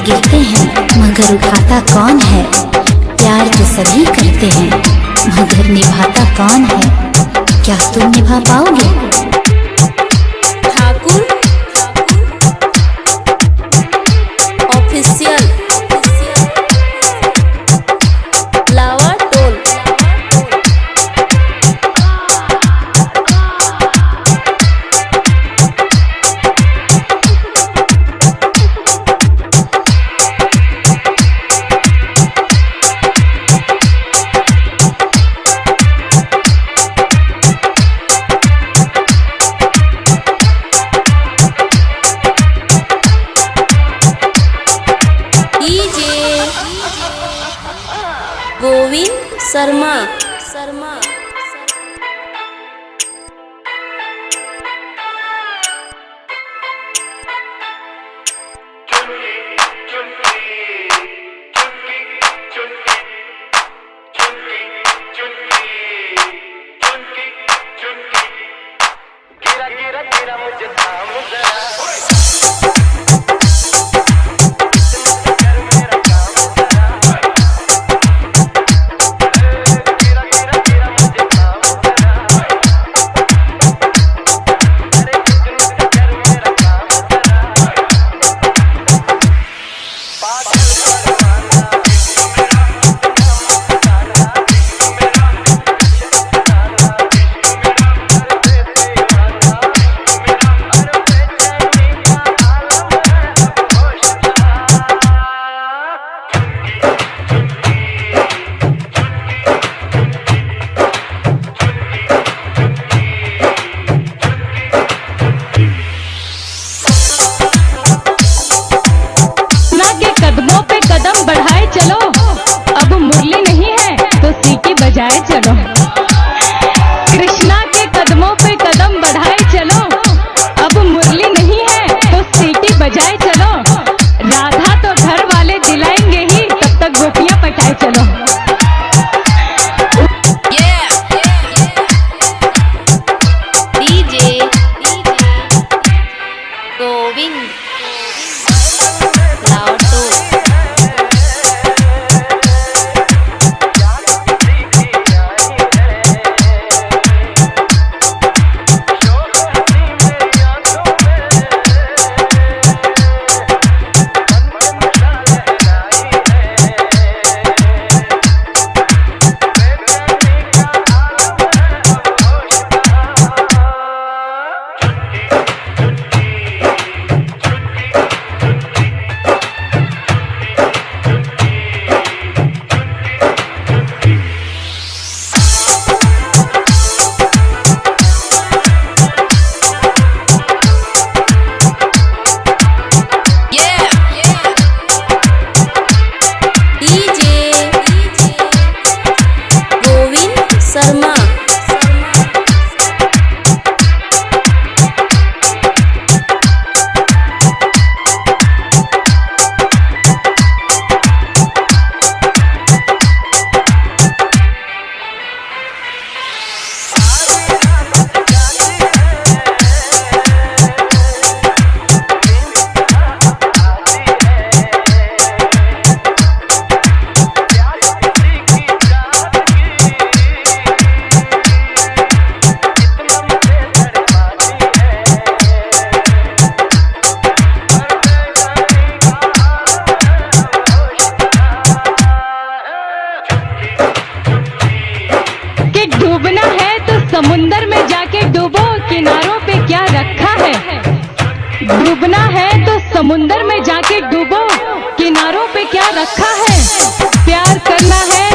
गिरते हैं मगर उठाता कौन है। प्यार तो सभी करते हैं मगर निभाता कौन है। क्या तुम निभा पाओगे? ठाकुर ऑफिशियल लावा टोल। गोविंद शर्मा। बजाए चलो कृष्णा के कदमों पे कदम बढ़ाए चलो। अब मुरली नहीं है तो सीटी बजाए चलो। राधा तो घर वाले दिलाएंगे ही, तब तक गोपियां पटाए चलो। डीजे गोविंद लावटो। शर्मा डूबना है तो समुंदर में जाके डूबो, किनारों पे क्या रखा है। डूबना है तो समुंदर में जाके डूबो, किनारों पे क्या रखा है। प्यार करना है